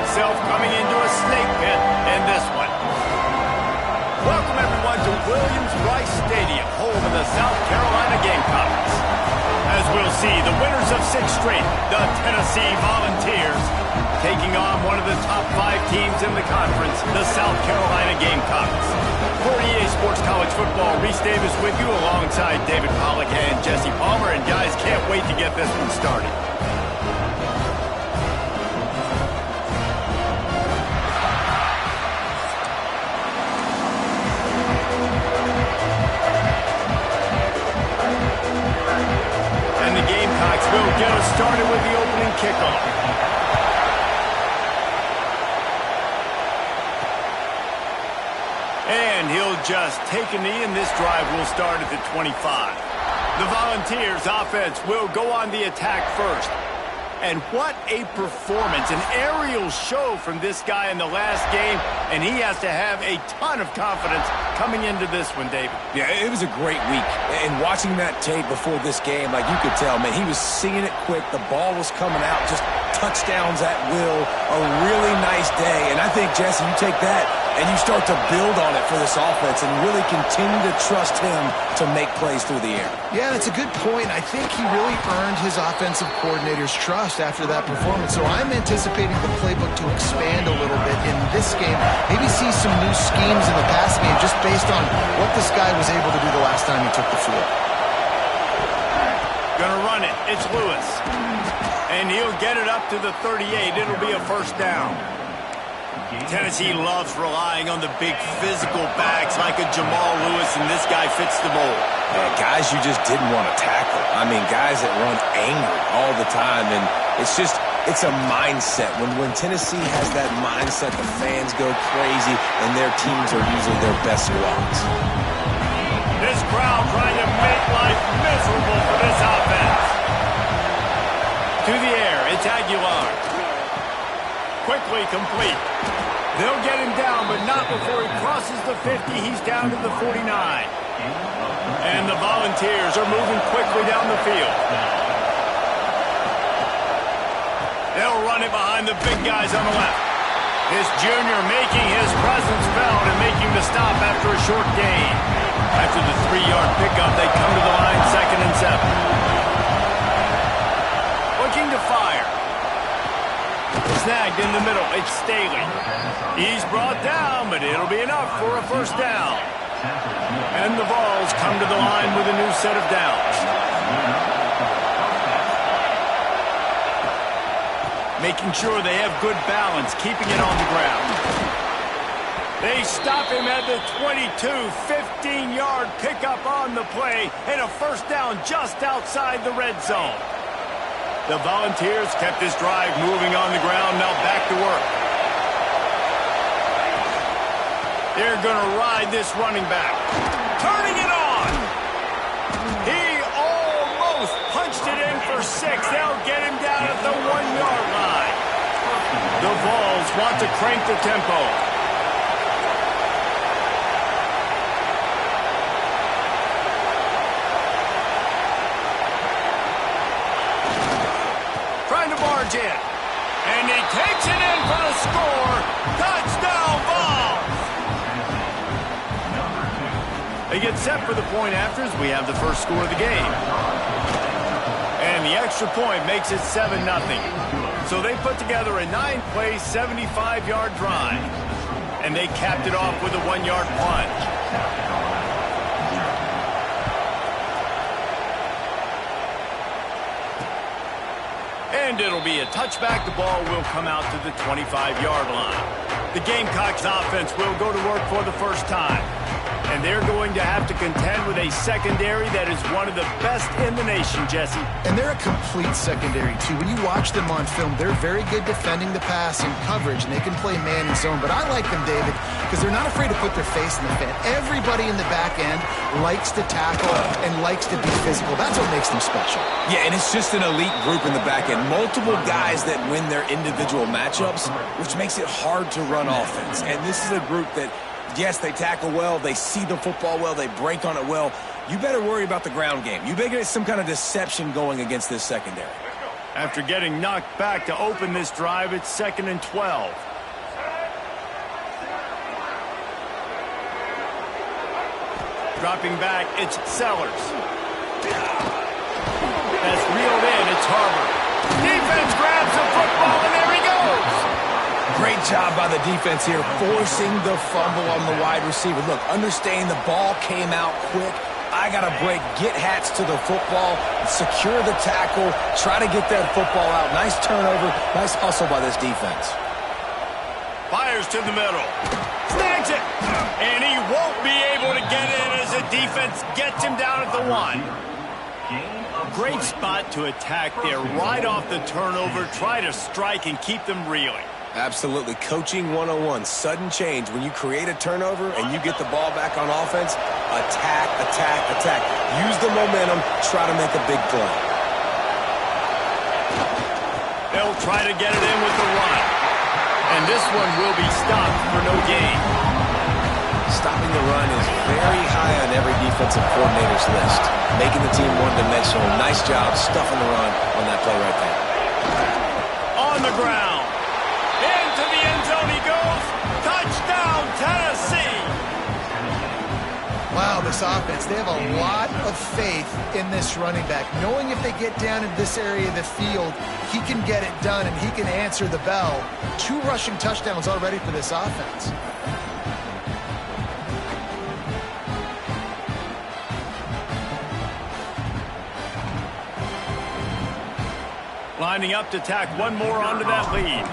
himself coming into a snake pit in this one. Welcome, everyone, to Williams-Brice Stadium, home of the South Carolina Gamecocks. As we'll see, the winners of 6 straight, the Tennessee Volunteers, taking on one of the top 5 teams in the conference, the South Carolina Gamecocks. For EA Sports College Football, Reese Davis with you alongside David Pollack and Jesse Palmer. And guys, can't wait to get this one started. And the Gamecocks will get us started with the opening kickoff. And he'll just take a knee, and this drive will start at the 25. The Volunteers offense will go on the attack first. And what a performance, an aerial show from this guy in the last game, and he has to have a ton of confidence coming into this one, David. Yeah, it was a great week. And watching that tape before this game, like you could tell, man, he was seeing it quick. The ball was coming out, just touchdowns at will. A really nice day. And I think, Jesse, you take that and you start to build on it for this offense and really continue to trust him to make plays through the air. Yeah, that's a good point. I think he really earned his offensive coordinator's trust after that performance. So I'm anticipating the playbook to expand a little bit in this game. Maybe see some new schemes in the passing game just based on what this guy was able to do the last time he took the field. Gonna run it. It's Lewis. And he'll get it up to the 38. It'll be a first down. Tennessee loves relying on the big physical backs like a Jamal Lewis, and this guy fits the mold. Guys you just didn't want to tackle. I mean, guys that run angry all the time, and it's a mindset. When Tennessee has that mindset, the fans go crazy, and their teams are usually their best squads. This crowd trying to make life miserable for this offense. To the air, it's Aguilar. Quickly complete. They'll get him down, but not before he crosses the 50. He's down to the 49. And the Volunteers are moving quickly down the field. They'll run it behind the big guys on the left. This junior making his presence felt and making the stop after a short gain. After the 3-yard pickup, they come to the line, 2nd and 7. Looking to fire. Snagged in the middle. It's Staley. He's brought down, but it'll be enough for a first down. And the Vols come to the line with a new set of downs. Making sure they have good balance, keeping it on the ground. They stop him at the 22, 15-yard pickup on the play, and a first down just outside the red zone. The Volunteers kept this drive moving on the ground, now back to work. They're going to ride this running back. Turning it on! He almost punched it in for 6. They'll get him down at the 1-yard line. The Vols want to crank the tempo. In. And he takes it in for the score. Touchdown, Vols! They get set for the point afters. We have the first score of the game. And the extra point makes it 7-0. So they put together a 9-play, 75-yard drive. And they capped it off with a 1-yard plunge. And it'll be a touchback. The ball will come out to the 25-yard line. The Gamecocks offense will go to work for the first time. And they're going to have to contend with a secondary that is one of the best in the nation, Jesse. And they're a complete secondary, too. When you watch them on film, they're very good defending the pass and coverage, and they can play man and zone. But I like them, David, because they're not afraid to put their face in the fan. Everybody in the back end likes to tackle and likes to be physical. That's what makes them special. Yeah, and it's just an elite group in the back end. Multiple guys that win their individual matchups, which makes it hard to run offense. And this is a group that, yes, they tackle well, they see the football well, they break on it well. You better worry about the ground game. You better get some kind of deception going against this secondary. After getting knocked back to open this drive, it's 2nd and 12. Dropping back, it's Sellers. That's reeled in, it's Harvard. Defense grabs the football, and there he goes. Great job by the defense here, forcing the fumble on the wide receiver. Look, understanding the ball came out quick. I got to break, get hats to the football, secure the tackle, try to get that football out. Nice turnover, nice hustle by this defense. Fires to the middle. Snags it. And he won't be able to get in as the defense gets him down at the 1. Great spot to attack there right off the turnover. Try to strike and keep them reeling. Absolutely. Coaching 101. Sudden change. When you create a turnover and you get the ball back on offense, attack, attack, attack. Use the momentum. Try to make a big play. They'll try to get it in with the run. And this one will be stopped for no gain. Stopping the run is very high on every defensive coordinator's list. Making the team one-dimensional. Nice job stuffing the run on that play right there. On the ground. Into the end zone he goes. Touchdown, Tennessee. Wow, this offense, they have a lot of faith in this running back. Knowing if they get down in this area of the field, he can get it done and he can answer the bell. 2 rushing touchdowns already for this offense. Lining up to tack one more onto that lead.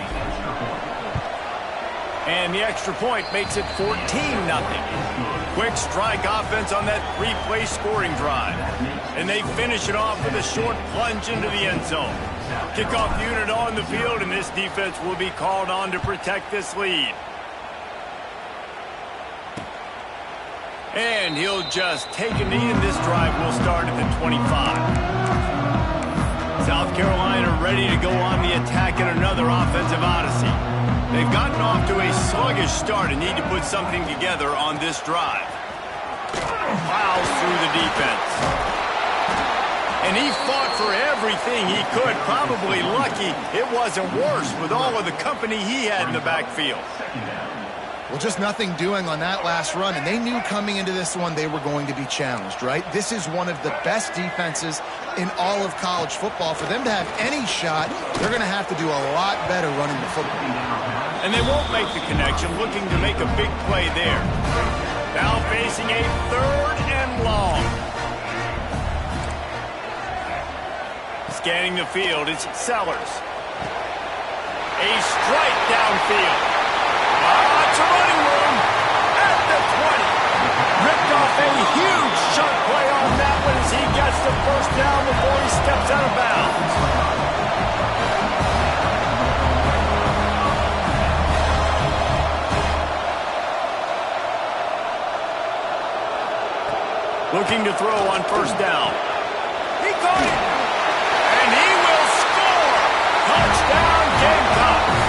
And the extra point makes it 14-0. Quick strike offense on that 3-play scoring drive. And they finish it off with a short plunge into the end zone. Kickoff unit on the field, and this defense will be called on to protect this lead. And he'll just take a knee, and this drive will start at the 25. South Carolina ready to go on the attack in another offensive odyssey. They've gotten off to a sluggish start and need to put something together on this drive. Plows through the defense. And he fought for everything he could. Probably lucky it wasn't worse with all of the company he had in the backfield. Well, just nothing doing on that last run, and they knew coming into this one they were going to be challenged, right? This is one of the best defenses in all of college football. For them to have any shot, they're going to have to do a lot better running the football. And they won't make the connection, looking to make a big play there. Now facing a 3rd and long. Scanning the field, it's Sellers. A strike downfield. Lots of running room at the 20. Ripped off a huge shot play on that one as he gets the first down before he steps out of bounds. Looking to throw on first down. He caught it. And he will score. Touchdown, Gamecocks.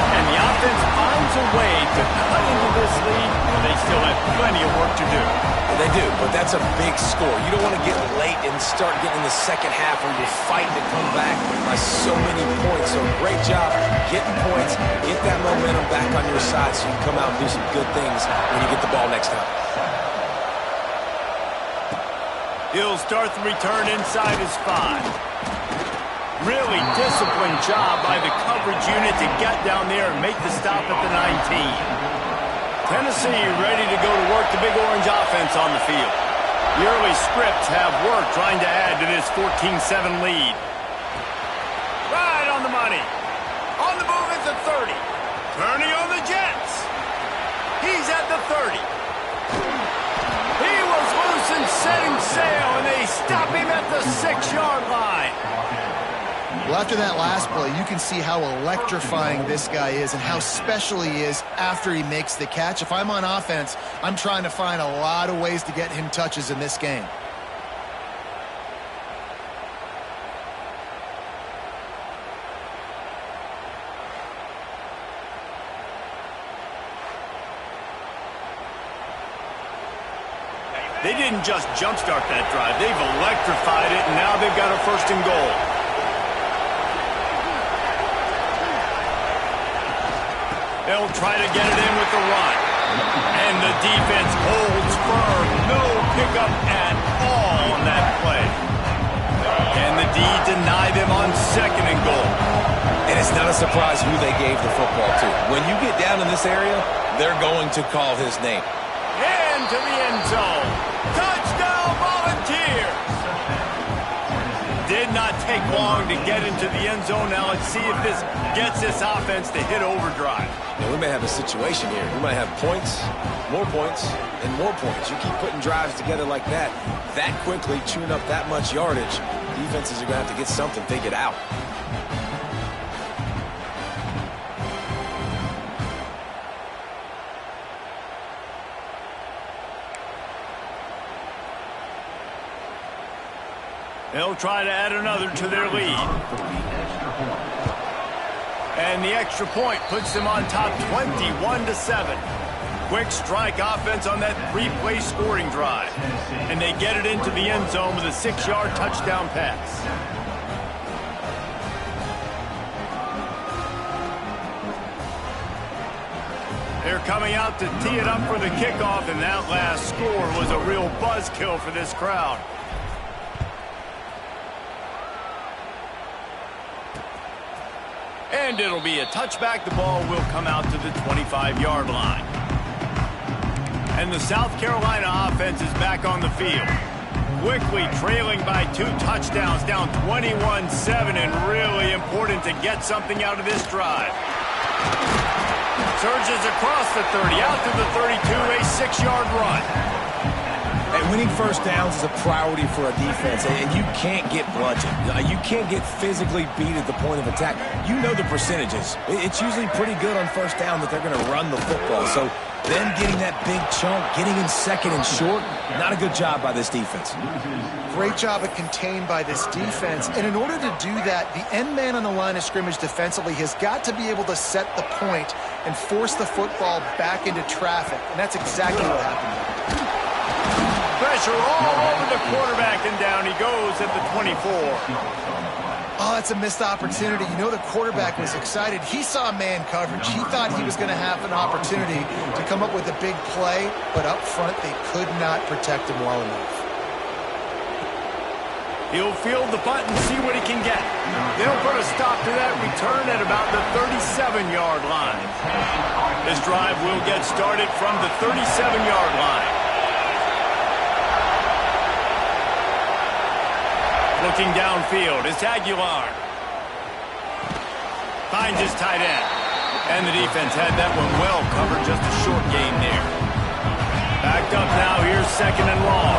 And the offense finds a way to cut into this lead, but they still have plenty of work to do. Well, they do, but that's a big score. You don't want to get late and start getting in the second half where you're fighting to come back by so many points. So great job getting points, get that momentum back on your side so you can come out and do some good things when you get the ball next time. He'll start the return inside his 5. Really disciplined job by the coverage unit to get down there and make the stop at the 19. Tennessee ready to go to work the Big Orange offense on the field. The early scripts have work trying to add to this 14-7 lead. Right on the money. On the move at the 30. Turning on the Jets. He's at the 30. He was loose and setting sail, and they stop him at the 6-yard line. Well, after that last play, you can see how electrifying this guy is and how special he is after he makes the catch. If I'm on offense, I'm trying to find a lot of ways to get him touches in this game. They didn't just jumpstart that drive. They've electrified it, and now they've got a 1st and goal. They'll try to get it in with the run. And the defense holds firm. No pickup at all on that play. Can the D deny them on 2nd and goal? And it's not a surprise who they gave the football to. When you get down in this area, they're going to call his name. And to the end zone. Touchdown, Volunteers! Did not take long to get into the end zone. Now let's see if this gets this offense to hit overdrive. Now, we may have a situation here. We might have points, and more points. You keep putting drives together like that quickly, chewing up that much yardage, defenses are going to have to get something figured out. They'll try to add another to their lead. And the extra point puts them on top 21-7. Quick strike offense on that 3-play scoring drive. And they get it into the end zone with a 6-yard touchdown pass. They're coming out to tee it up for the kickoff, and that last score was a real buzzkill for this crowd. And it'll be a touchback. The ball will come out to the 25-yard line. And the South Carolina offense is back on the field. Quickly trailing by 2 touchdowns, down 21-7, and really important to get something out of this drive. Surges across the 30, out to the 32, a 6-yard run. And winning first downs is a priority for a defense, and you can't get bludgeoned. You can't get physically beat at the point of attack. You know the percentages. It's usually pretty good on first down that they're going to run the football. So them getting that big chunk, getting in 2nd and short, not a good job by this defense. Great job of contained by this defense. And in order to do that, the end man on the line of scrimmage defensively has got to be able to set the point and force the football back into traffic. And that's exactly what happened here. Pressure all over the quarterback, and down he goes at the 24. Oh, that's a missed opportunity. You know the quarterback was excited. He saw man coverage. He thought he was going to have an opportunity to come up with a big play, but up front they could not protect him well enough. He'll field the punt and see what he can get. They'll put a stop to that return at about the 37-yard line. This drive will get started from the 37-yard line. Looking downfield, it's Aguilar. Finds his tight end. And the defense had that one well covered, just a short gain there. Backed up now, here's 2nd and long.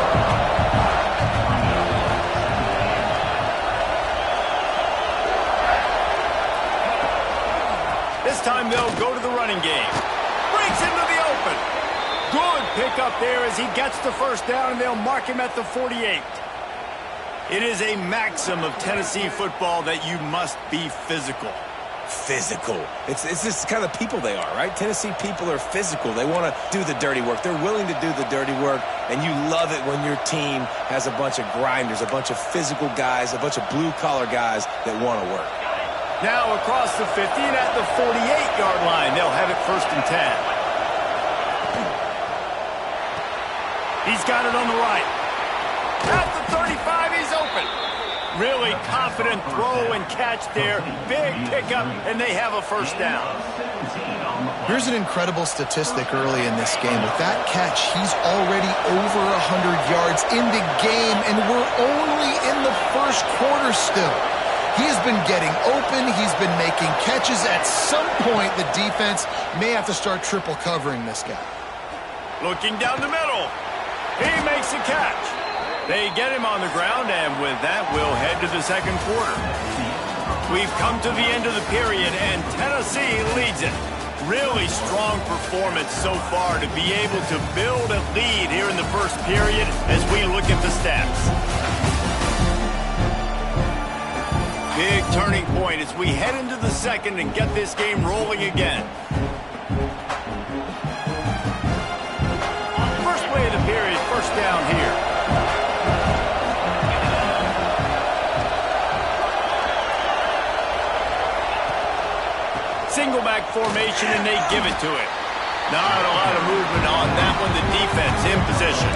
This time they'll go to the running game. Breaks into the open. Good pickup there as he gets the first down, and they'll mark him at the 48. It is a maxim of Tennessee football that you must be physical. Physical. It's just kind of people they are, right? Tennessee people are physical. They want to do the dirty work. They're willing to do the dirty work, and you love it when your team has a bunch of grinders, a bunch of physical guys, a bunch of blue-collar guys that want to work. Now across the 50 and at the 48-yard line, they'll have it 1st and 10. He's got it on the right. At the 35, he's open. Really confident throw and catch there. Big pickup, and they have a first down. Here's an incredible statistic early in this game. With that catch, he's already over 100 yards in the game, and we're only in the first quarter still. He has been getting open. He's been making catches. At some point, the defense may have to start triple covering this guy. Looking down the middle. He makes a catch. They get him on the ground, and with that, we'll head to the 2nd quarter. We've come to the end of the period, and Tennessee leads it. Really strong performance so far to be able to build a lead here in the first period as we look at the stats. Big turning point as we head into the 2nd and get this game rolling again. First play of the period, first down here. single back formation, and they give it to him. Not a lot of movement on that one. The defense in position.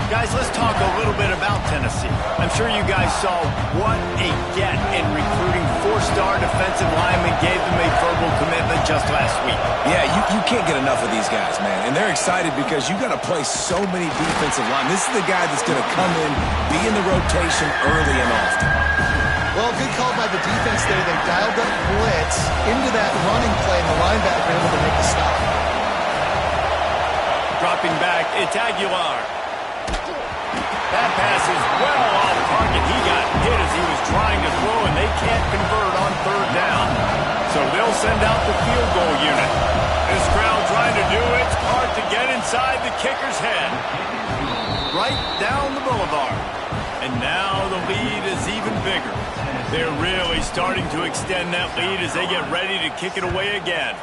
Guys, let's talk a little bit about Tennessee. I'm sure you guys saw what a get in recruiting. 4-star defensive linemen gave them a verbal commitment just last week. Yeah, you can't get enough of these guys, man. And they're excited because you got to play so many defensive linemen. This is the guy that's going to come in, be in the rotation early and often. Well, good call by the defense there. They dialed up blitz into that running play, and the linebacker able to make the stop. Dropping back, it's Aguilar. That pass is well off target. He got hit as he was trying to throw, and they can't convert on 3rd down. So they'll send out the field goal unit. This crowd trying to do its part to get inside the kicker's head. Right down the boulevard. And now the lead is even bigger. They're really starting to extend that lead as they get ready to kick it away again.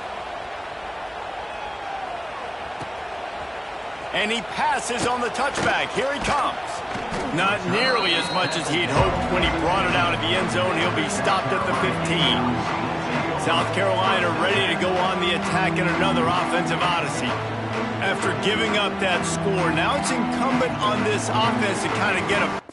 And he passes on the touchback. Here he comes. Not nearly as much as he'd hoped when he brought it out of the end zone. He'll be stopped at the 15. South Carolina ready to go on the attack in another offensive odyssey. After giving up that score, now it's incumbent on this offense to kind of get a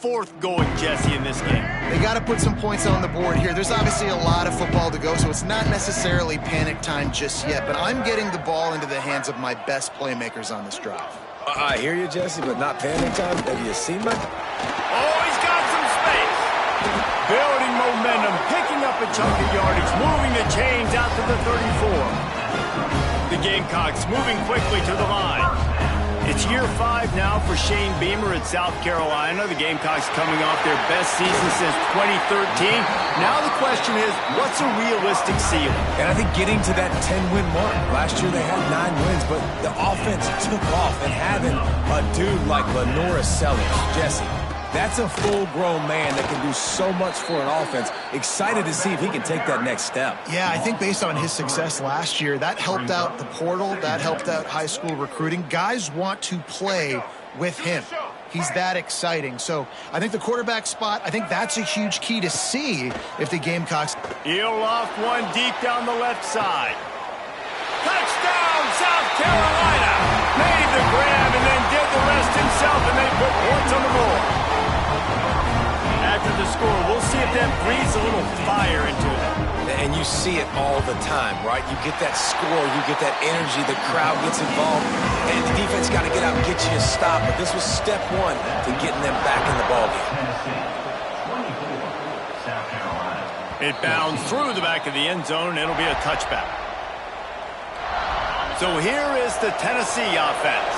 fourth going, Jesse, in this game? They got to put some points on the board here. There's obviously a lot of football to go, so it's not necessarily panic time just yet, but I'm getting the ball into the hands of my best playmakers on this drive. I hear you, Jesse, but not panic time. Have you seen my... Oh, he's got some space. Building momentum, picking up a chunk of yardage, moving the chains out to the 34. The Gamecocks moving quickly to the line. It's year 5 now for Shane Beamer at South Carolina. The Gamecocks coming off their best season since 2013. Now the question is, what's a realistic ceiling? And I think getting to that 10-win mark. Last year they had 9 wins, but the offense took off. And having a dude like Lenora Sellers, Jesse, that's a full-grown man that can do so much for an offense. Excited to see if he can take that next step. Yeah, I think based on his success last year, that helped out the portal, that helped out high school recruiting. Guys want to play with him. He's that exciting. So I think the quarterback spot, I think that's a huge key to see if the Gamecocks... He'll off one deep down the left side. Touchdown, South Carolina! Made the grab and then did the rest himself, and they put points on the board. After the score, we'll see if that breathes a little fire into it. And you see it all the time, right? You get that score, you get that energy, the crowd gets involved, and the defense got to get out and get you a stop. But this was step 1 to getting them back in the ballgame. It bounds through the back of the end zone. It'll be a touchback. So here is the Tennessee offense.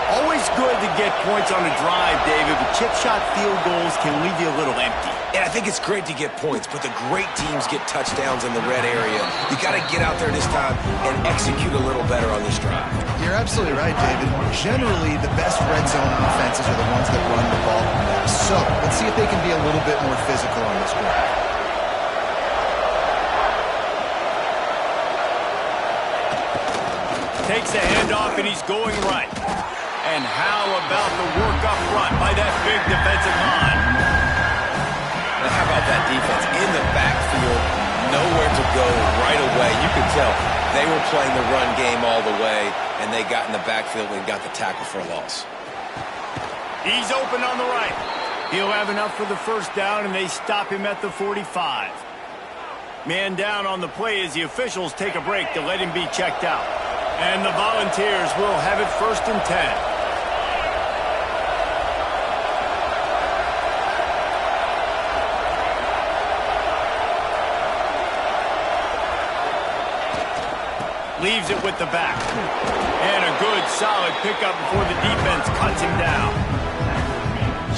Always good to get points on a drive, David, but chip shot field goals can leave you a little empty. And I think it's great to get points, but the great teams get touchdowns in the red area. You got to get out there this time and execute a little better on this drive. You're absolutely right, David. Generally, the best red zone offenses are the ones that run the ball the best. So let's see if they can be a little bit more physical on this drive. Takes a handoff, and he's going right. And how about the work up front by that big defensive line? And how about that defense in the backfield, nowhere to go right away. You could tell they were playing the run game all the way, and they got in the backfield and got the tackle for a loss. He's open on the right. He'll have enough for the first down, and they stop him at the 45. Man down on the play as the officials take a break to let him be checked out. And the Volunteers will have it 1st and 10. Leaves it with the back. And a good, solid pickup before the defense cuts him down.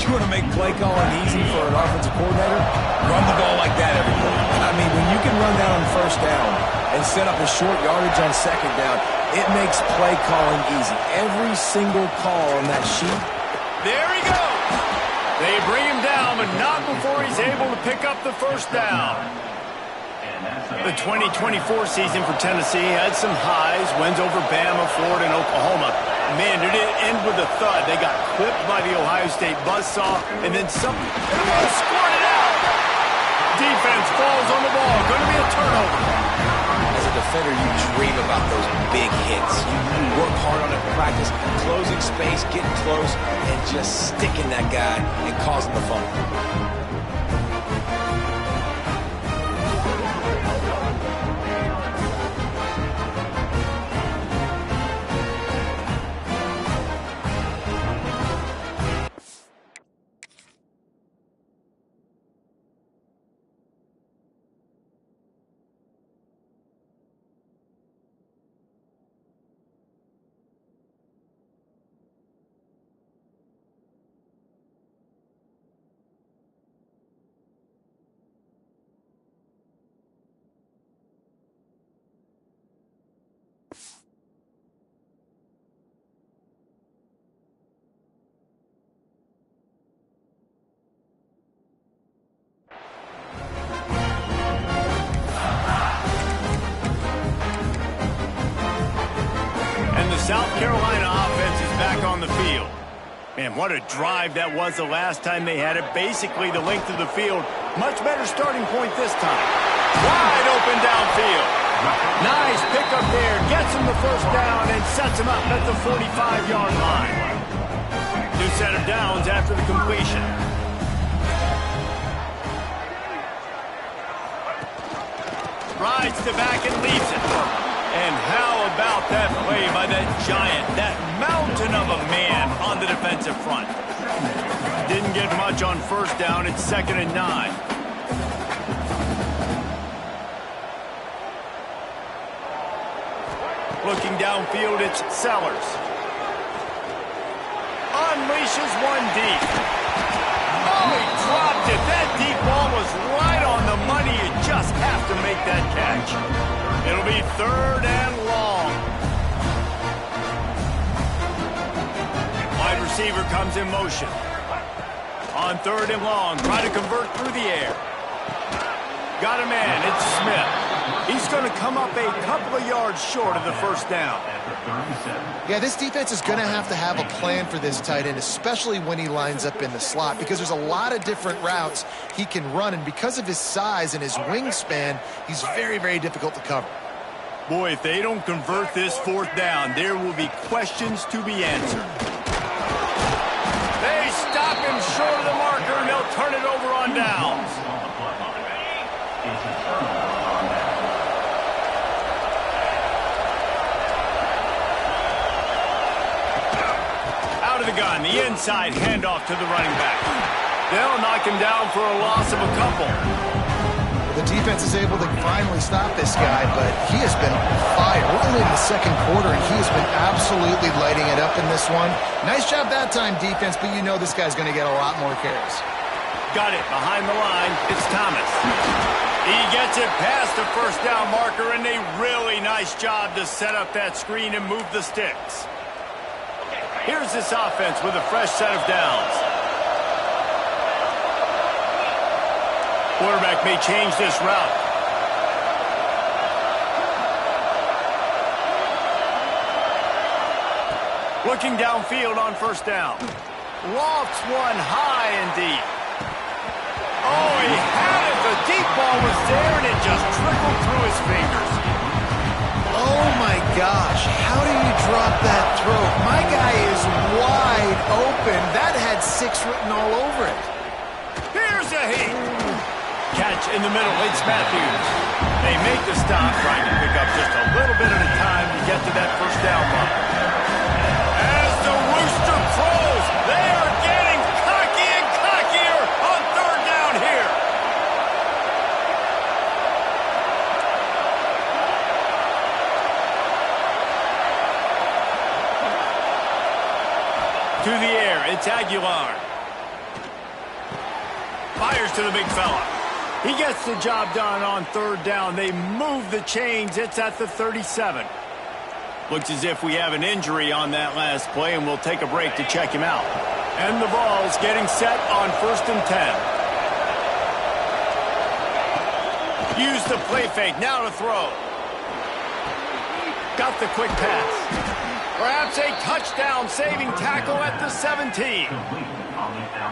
You want to make play calling easy for an offensive coordinator? Run the ball like that every play. I mean, when you can run that on 1st down and set up a short yardage on 2nd down, it makes play calling easy. Every single call on that sheet. There he goes. They bring him down, but not before he's able to pick up the first down. The 2024 season for Tennessee had some highs, wins over Bama, Florida, and Oklahoma. Man, did it end with a thud. They got clipped by the Ohio State buzzsaw, and then something scored it out. Defense falls on the ball. Going to be a turnover. As a defender, you dream about those big hits. You work hard on it in practice, closing space, getting close, and just sticking that guy and causing the fumble. South Carolina offense is back on the field. Man, what a drive that was the last time they had it. Basically the length of the field. Much better starting point this time. Wide open downfield. Nice pickup there. Gets him the first down and sets him up at the 45-yard line. New set of downs after the completion. Rides to back and leaves it. And how about that play by that giant, that mountain of a man on the defensive front? Didn't get much on first down. It's 2nd and 9. Looking downfield, it's Sellers. Unleashes one deep. Oh, he dropped it. That deep ball was right on the money. You just have to make that catch. It'll be 3rd and long. Wide receiver comes in motion. On 3rd and long, try to convert through the air. Got a man, it's Smith. He's going to come up a couple of yards short of the first down. Yeah, this defense is going to have a plan for this tight end, especially when he lines up in the slot, because there's a lot of different routes he can run, and because of his size and his wingspan, he's very, very difficult to cover. Boy, if they don't convert this 4th down, there will be questions to be answered. They stop him short of the marker, and they'll turn it over on downs. Out of the gun, the inside handoff to the running back. They'll knock him down for a loss of a couple. The defense is able to finally stop this guy, but he has been on fire. We're only in the 2nd quarter, and he has been absolutely lighting it up in this one. Nice job that time, defense, but you know this guy's going to get a lot more carries. Got it behind the line. It's Thomas. He gets it past the first down marker, and a really nice job to set up that screen and move the sticks. Here's this offense with a fresh set of downs. Quarterback may change this route. Looking downfield on first down. Lofts one high and deep. Oh, he had it. The deep ball was there, and it just trickled through his fingers. Oh, my gosh. How do you drop that throw? My guy is wide open. That had 6 written all over it. Here's a hit. Catch in the middle. It's Matthews. They make the stop, trying to pick up just a little bit at a time to get to that first down mark. As the rooster crows, they are getting cocky and cockier on 3rd down here. To the air, it's Aguilar. Fires to the big fella. He gets the job done on 3rd down. They move the chains. It's at the 37. Looks as if we have an injury on that last play, and we'll take a break to check him out. And the ball's getting set on 1st and 10. Use the play fake. Now to throw. Got the quick pass. Perhaps a touchdown-saving tackle at the 17.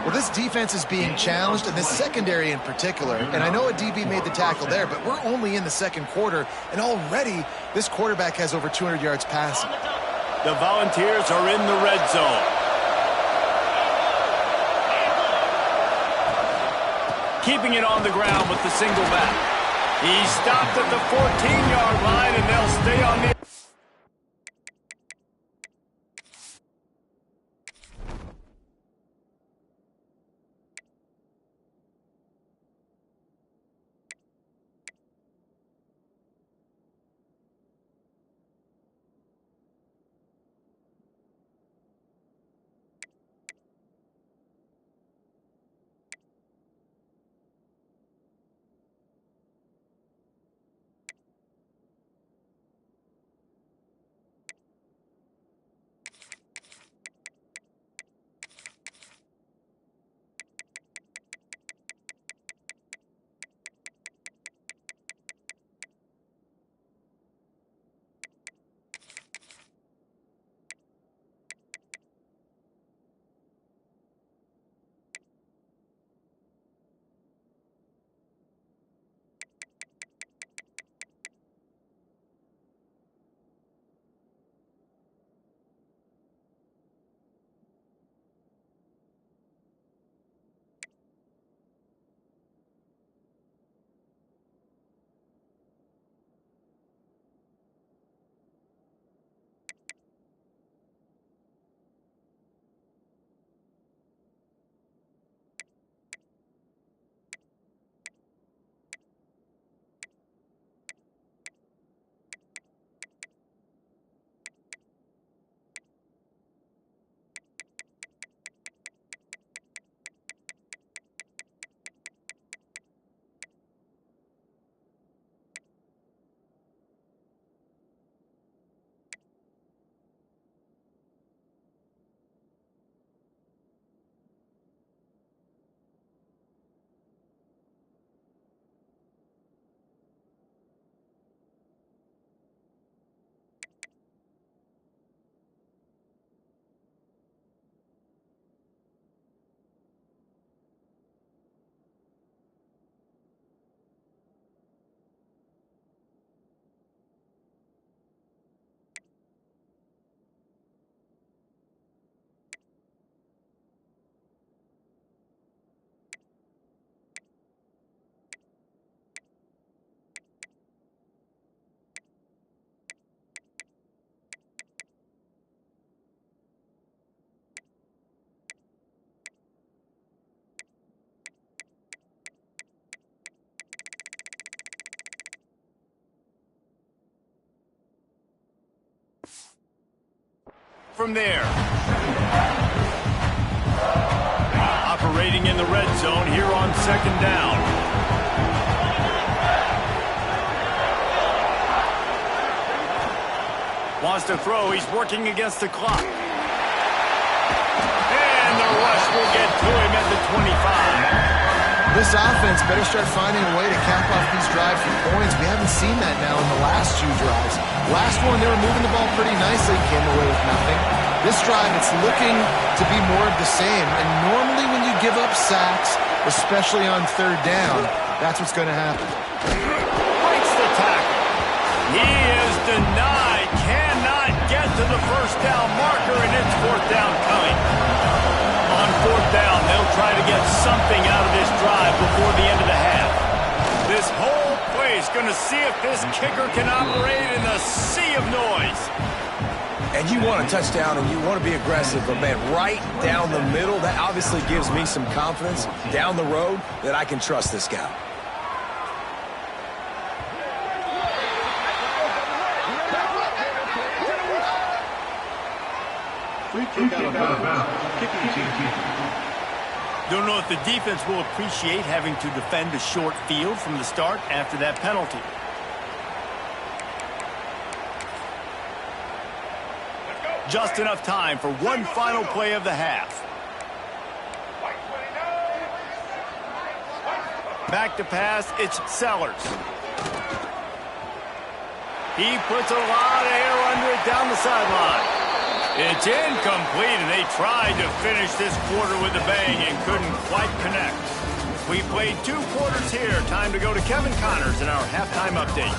Well, this defense is being challenged, and this secondary in particular. And I know a DB made the tackle there, but we're only in the 2nd quarter, and already this quarterback has over 200 yards passing. The Volunteers are in the red zone. Keeping it on the ground with the single back. He stopped at the 14-yard line, and they'll stay on the... from there. Operating in the red zone here on second down. Wants to throw. He's working against the clock. And the rush will get to him at the 25. This offense better start finding a way to cap off these drives with points. We haven't seen that now in the last two drives. Last one, they were moving the ball pretty nicely, came away with nothing. This drive, it's looking to be more of the same. And normally when you give up sacks, especially on third down, that's what's going to happen. Breaks the tackle. He is denied. Cannot get to the first down marker, and it's fourth down coming. On fourth down, they'll try to get something out of this drive before the end of the half. This whole play is going to see if this kicker can operate in a sea of noise. And you want a touchdown and you want to be aggressive, but man, right down the middle, that obviously gives me some confidence down the road that I can trust this guy. Don't know if the defense will appreciate having to defend a short field from the start after that penalty. Just enough time for one final play of the half. Back to pass, it's Sellers. He puts a lot of air under it down the sideline. It's incomplete, and they tried to finish this quarter with a bang and couldn't quite connect. We played 2 quarters here. Time to go to Kevin Connors in our halftime update.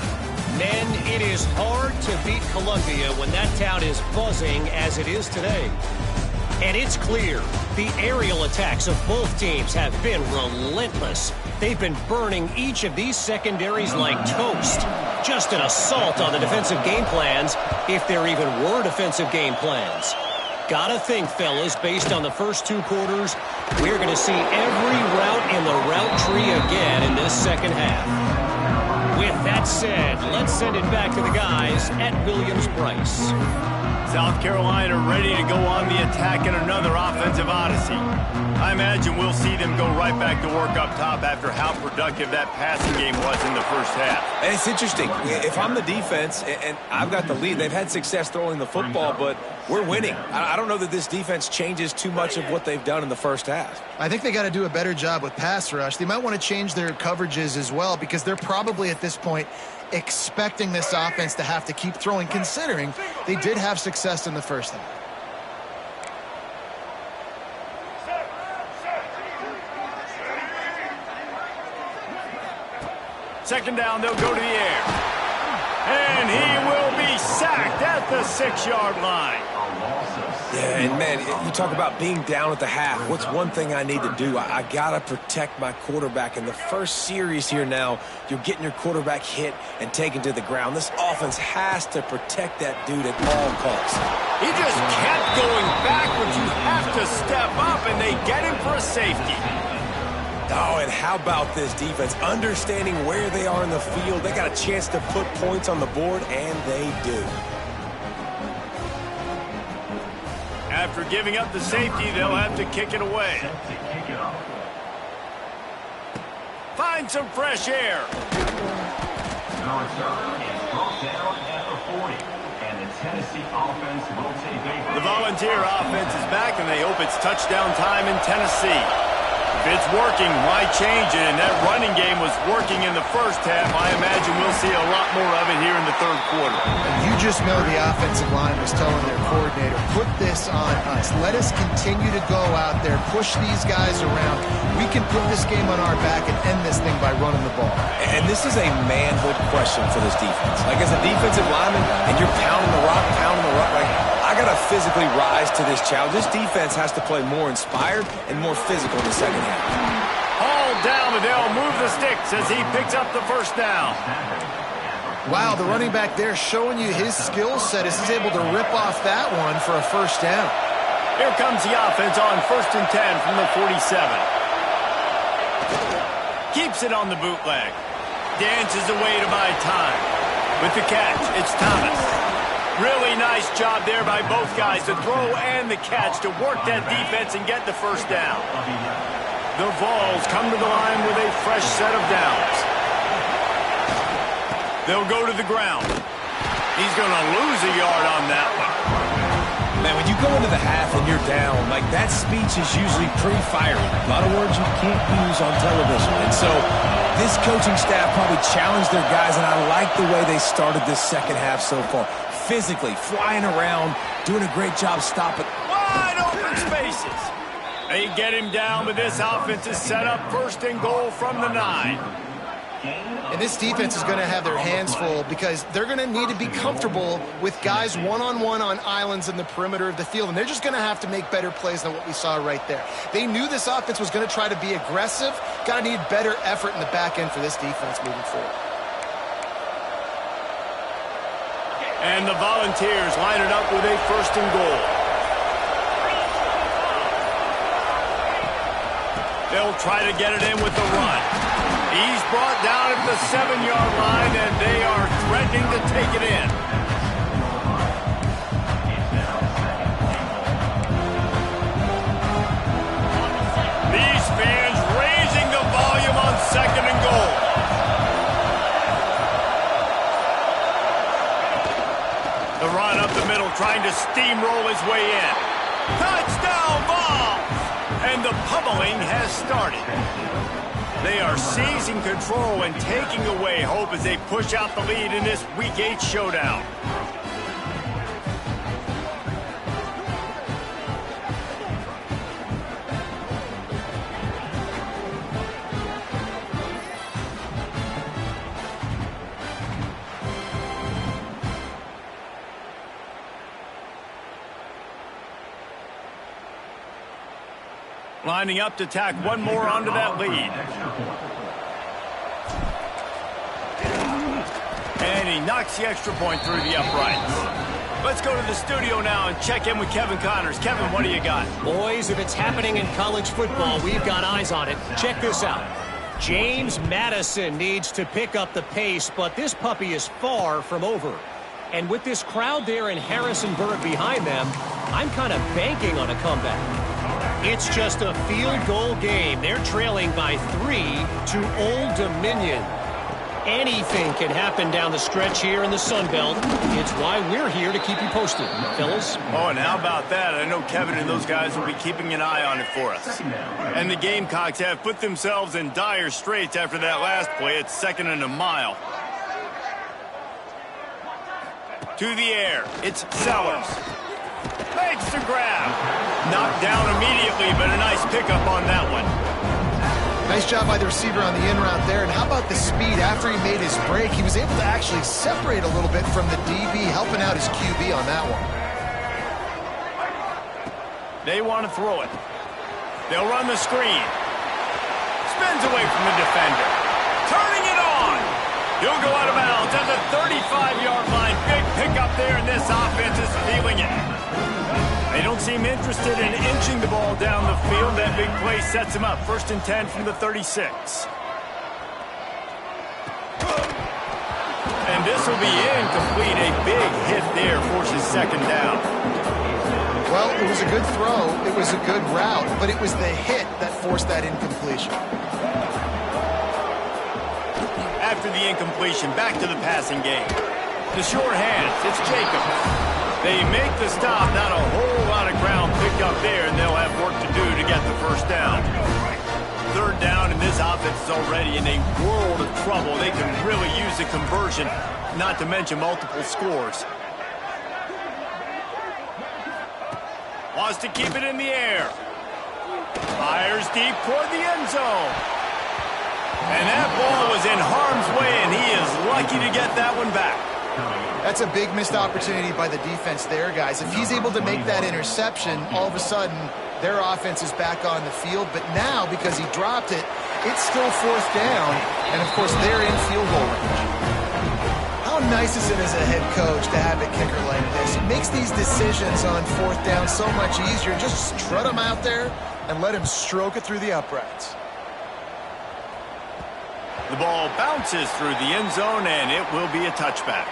Men, it is hard to beat Columbia when that town is buzzing as it is today. And it's clear, the aerial attacks of both teams have been relentless. They've been burning each of these secondaries like toast. Just an assault on the defensive game plans, if there even were defensive game plans. Gotta think, fellas, based on the first 2 quarters, we're going to see every route in the route tree again in this second half. With that said, let's send it back to the guys at Williams-Brice. South Carolina ready to go on the attack in another offensive odyssey. I imagine we'll see them go right back to work up top after how productive that passing game was in the first half. And it's interesting. If I'm the defense and I've got the lead, they've had success throwing the football, but we're winning. I don't know that this defense changes too much of what they've done in the first half. I think they got to do a better job with pass rush. They might want to change their coverages as well, because they're probably at this point expecting this offense to have to keep throwing, considering they did have success in the first half. Second down, they'll go to the air. And he will be sacked at the 6-yard line. Yeah, and man, you talk about being down at the half. What's one thing I need to do? I got to protect my quarterback. In the first series here now, you're getting your quarterback hit and taken to the ground. This offense has to protect that dude at all costs. He just kept going backwards. You have to step up, and they get him for a safety. Oh, and how about this defense? Understanding where they are in the field. They got a chance to put points on the board, and they do. After giving up the safety, they'll have to kick it away. Find some fresh air. The Volunteer offense is back, and they hope it's touchdown time in Tennessee. If it's working, why change it? And that running game was working in the first half. I imagine we'll see a lot more of it here in the third quarter. You just know the offensive line was telling their coordinator, put this on us. Let us continue to go out there, push these guys around. We can put this game on our back and end this thing by running the ball. And this is a manhood question for this defense. Like, as a defensive lineman, and you're pounding the rock, like, I got to physically rise to this challenge. This defense has to play more inspired and more physical in the second half. All down, and they'll move the sticks as he picks up the first down. Wow, the running back there showing you his skill set as he's able to rip off that one for a first down. Here comes the offense on 1st and 10 from the 47. Keeps it on the bootleg. Dances away to buy time. With the catch, it's Thomas. Really nice job there by both guys, the throw and the catch to work that defense and get the first down. The Vols come to the line with a fresh set of downs. They'll go to the ground. He's going to lose a yard on that one. Man, when you go into the half and you're down, like that speech is usually pretty fiery. A lot of words you can't use on television. And so this coaching staff probably challenged their guys, and I like the way they started this second half so far. Physically, flying around, doing a great job stopping. Wide open spaces. They get him down, but this offense is set up 1st and goal from the 9. And this defense is going to have their hands full because they're going to need to be comfortable with guys one-on-one on islands in the perimeter of the field, and they're just going to have to make better plays than what we saw right there. They knew this offense was going to try to be aggressive. Got to need better effort in the back end for this defense moving forward. And the Volunteers line it up with a 1st and goal. They'll try to get it in with the run. He's brought down at the 7-yard line, and they are threatening to take it in. These fans raising the volume on 2nd and goal. The run up the middle, trying to steamroll his way in. Touchdown Vols! And the pummeling has started. They are seizing control and taking away hope as they push out the lead in this Week 8 showdown. Lining up to tack one more onto that lead. And he knocks the extra point through the uprights. Let's go to the studio now and check in with Kevin Connors. Kevin, what do you got? Boys, if it's happening in college football, we've got eyes on it. Check this out. James Madison needs to pick up the pace, but this puppy is far from over. And with this crowd there in Harrisonburg behind them, I'm kind of banking on a comeback. It's just a field goal game. They're trailing by 3 to Old Dominion. Anything can happen down the stretch here in the Sun Belt. It's why we're here to keep you posted, fellas. Oh, and how about that? I know Kevin and those guys will be keeping an eye on it for us. And the Gamecocks have put themselves in dire straits after that last play. It's 2nd and a mile. To the air. It's Sellers. Makes the grab. Knocked down immediately, but a nice pickup on that one. Nice job by the receiver on the in route there. And how about the speed after he made his break? He was able to actually separate a little bit from the DB, helping out his QB on that one. They want to throw it. They'll run the screen. Spins away from the defender. Turning it on. He'll go out of bounds at the 35-yard line. Big pickup there, and this offense is feeling it. They don't seem interested in inching the ball down the field. That big play sets him up. 1st and 10 from the 36. And this will be incomplete. A big hit there forces 2nd down. Well, it was a good throw. It was a good route, but it was the hit that forced that incompletion. After the incompletion, back to the passing game. The short hands, it's Jacobs. They make the stop, not a whole lot of ground picked up there, and they'll have work to do to get the 1st down. 3rd down, and this offense is already in a world of trouble. They can really use a conversion, not to mention multiple scores. Wants to keep it in the air. Fires deep toward the end zone. And that ball was in harm's way, and he is lucky to get that one back. That's a big missed opportunity by the defense there, guys. If he's able to make that interception, all of a sudden, their offense is back on the field. But now, because he dropped it, it's still 4th down. And, of course, they're in field goal range. How nice is it as a head coach to have a kicker like this? It makes these decisions on 4th down so much easier. Just strut him out there and let him stroke it through the uprights. The ball bounces through the end zone, and it will be a touchback.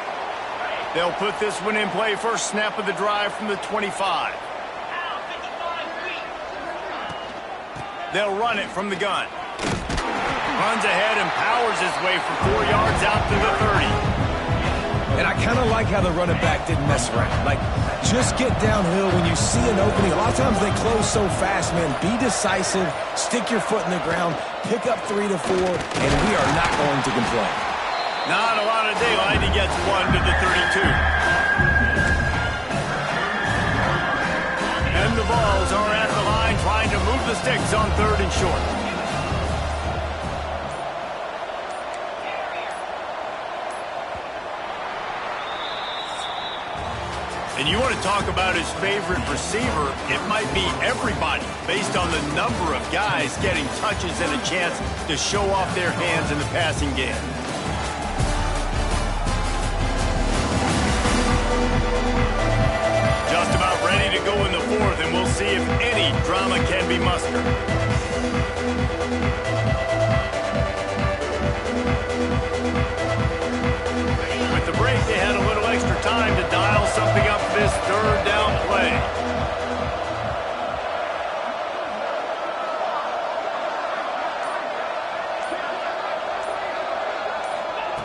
They'll put this one in play first snap of the drive from the 25. They'll run it from the gun. Runs ahead and powers his way for 4 yards out to the 30. And I kind of like how the running back didn't mess around. Like, just get downhill when you see an opening. A lot of times they close so fast, man. Be decisive, stick your foot in the ground, pick up 3 to 4, and we are not going to complain. Not a lot of daylight. He gets one to the 32. And the Vols are at the line trying to move the sticks on 3rd and short. And you want to talk about his favorite receiver, it might be everybody based on the number of guys getting touches and a chance to show off their hands in the passing game. Just about ready to go in the 4th, and we'll see if any drama can be mustered. With the break, they had a little extra time to dial something up for this 3rd down play.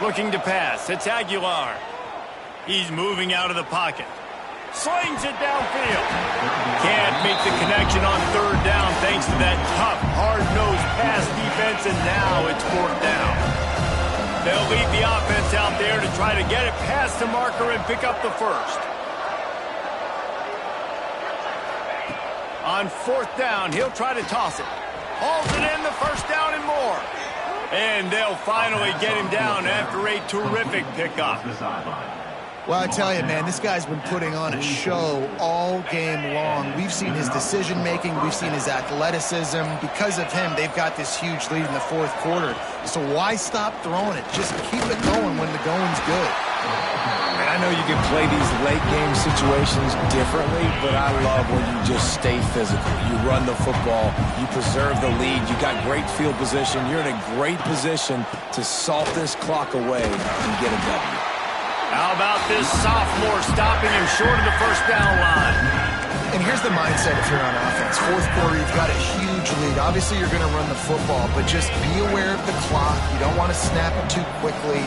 Looking to pass. It's Aguilar. He's moving out of the pocket. Slings it downfield. Can't make the connection on 3rd down thanks to that tough, hard-nosed pass defense, and now it's 4th down. They'll lead the offense out there to try to get it past the marker and pick up the 1st. On 4th down, he'll try to toss it. Hauls it in, the 1st down and more. And they'll finally get him down after a terrific pickup. Well, I tell you, man, this guy's been putting on a show all game long. We've seen his decision-making. We've seen his athleticism. Because of him, they've got this huge lead in the 4th quarter. So why stop throwing it? Just keep it going when the going's good. And I know you can play these late-game situations differently, but I love when you just stay physical. You run the football. You preserve the lead. You got great field position. You're in a great position to salt this clock away and get a W. How about this sophomore stopping him short of the 1st down line? And here's the mindset if you're on offense. 4th quarter, you've got a huge lead. Obviously, you're going to run the football, but just be aware of the clock. You don't want to snap it too quickly.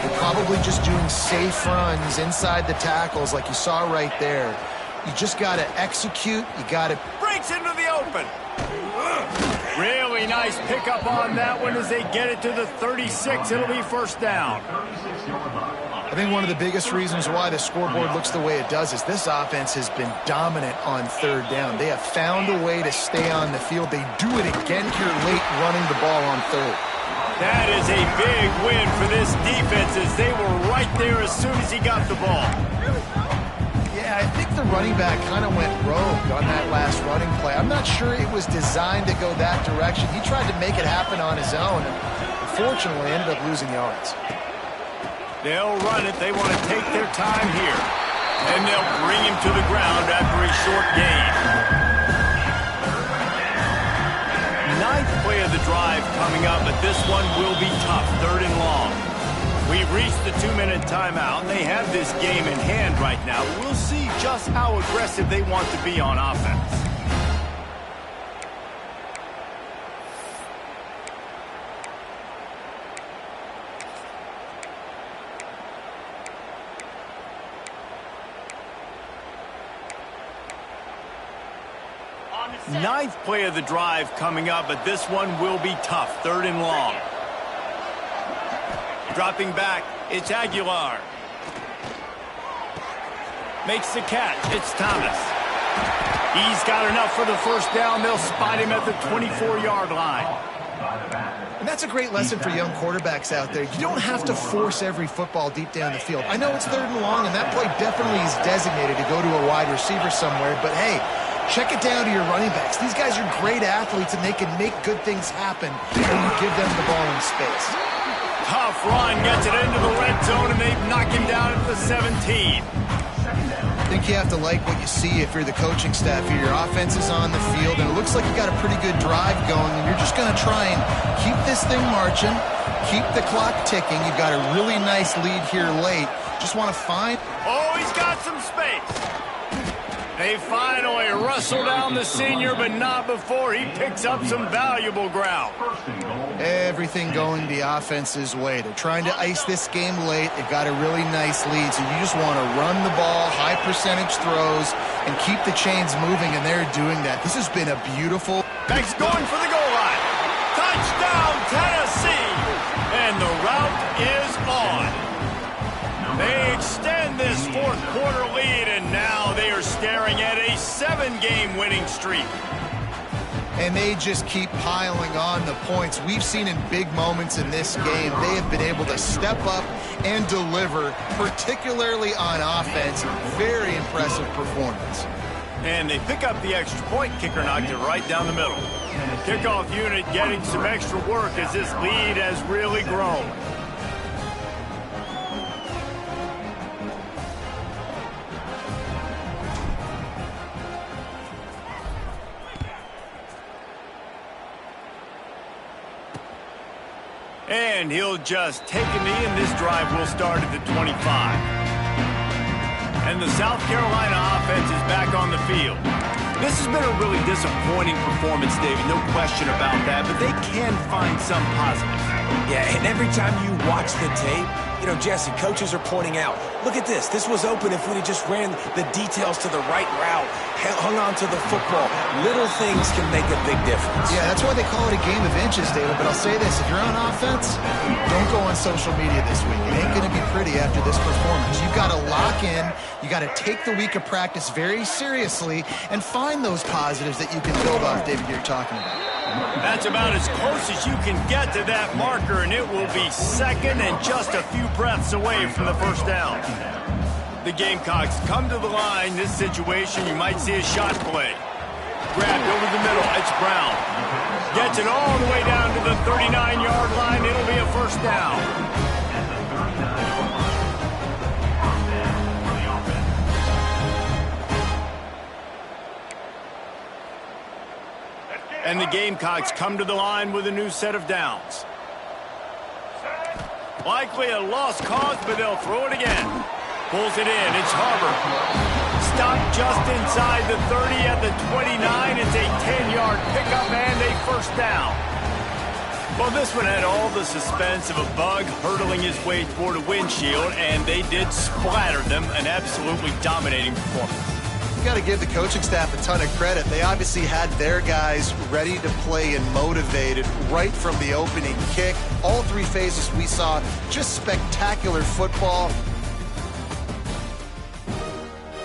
You're probably just doing safe runs inside the tackles like you saw right there. You just got to execute. You got to... Breaks into the open. Really nice pickup on that one as they get it to the 36. It'll be 1st down. I think one of the biggest reasons why the scoreboard looks the way it does is this offense has been dominant on 3rd down. They have found a way to stay on the field. They do it again here late running the ball on 3rd. That is a big win for this defense as they were right there as soon as he got the ball. Yeah, I think the running back kind of went rogue on that last running play. I'm not sure it was designed to go that direction. He tried to make it happen on his own and unfortunately ended up losing yards. They'll run it. They want to take their time here. And they'll bring him to the ground after a short gain. 9th play of the drive coming up, but this one will be tough. 3rd and long. We've reached the 2-minute timeout, and they have this game in hand right now. We'll see just how aggressive they want to be on offense. Ninth play of the drive coming up, but this one will be tough. 3rd and long. Dropping back, it's Aguilar. Makes the catch, it's Thomas. He's got enough for the 1st down. They'll spot him at the 24-yard line. And that's a great lesson for young quarterbacks out there. You don't have to force every football deep down the field. I know it's 3rd and long, and that play definitely is designated to go to a wide receiver somewhere, but hey, check it down to your running backs. These guys are great athletes, and they can make good things happen when you give them the ball in space. Tough run, gets it into the red zone, and they knock him down at the 17. I think you have to like what you see if you're the coaching staff here. Your offense is on the field, and it looks like you got a pretty good drive going, and you're just going to try and keep this thing marching, keep the clock ticking. You've got a really nice lead here late. Just want to find... Oh, he's got some space. They finally wrestle down the senior, but not before he picks up some valuable ground. Everything going the offense's way. They're trying to ice this game late. They've got a really nice lead, so you just want to run the ball, high percentage throws, and keep the chains moving, and they're doing that. This has been a beautiful... Beck's going for the goal line. Touchdown, Tennessee! And the route is on. They extend this fourth quarter lead, and now they are staring at a 7-game winning streak. And they just keep piling on the points. We've seen in big moments in this game, they have been able to step up and deliver, particularly on offense. Very impressive performance. And they pick up the extra point. Kicker knocked it right down the middle. Kickoff unit getting some extra work as this lead has really grown. And he'll just take a knee, and this drive will start at the 25. And the South Carolina offense is back on the field. This has been a really disappointing performance, David, no question about that, but they can find some positives. Yeah, and every time you watch the tape, you know, Jesse, coaches are pointing out, look at this. This was open if we'd have just ran the details to the right route, hung on to the football. Little things can make a big difference. Yeah, that's why they call it a game of inches, David. But I'll say this, if you're on offense, don't go on social media this week. It ain't going to be pretty after this performance. You've got to lock in. You got to take the week of practice very seriously and find those positives that you can build off, David, you're talking about. That's about as close as you can get to that marker, and it will be second and just a few breaths away from the first down. The Gamecocks come to the line. This situation, you might see a shot play. Grabbed over the middle. It's Brown. Gets it all the way down to the 39-yard line. It'll be a first down. And the Gamecocks come to the line with a new set of downs. Likely a lost cause, but they'll throw it again. Pulls it in. It's Harbor. Stopped just inside the 30 at the 29. It's a 10-yard pickup and a first down. Well, this one had all the suspense of a bug hurtling his way toward a windshield, and they did splatter them. An absolutely dominating performance. You got to give the coaching staff a ton of credit. They obviously had their guys ready to play and motivated right from the opening kick. All three phases we saw just spectacular football.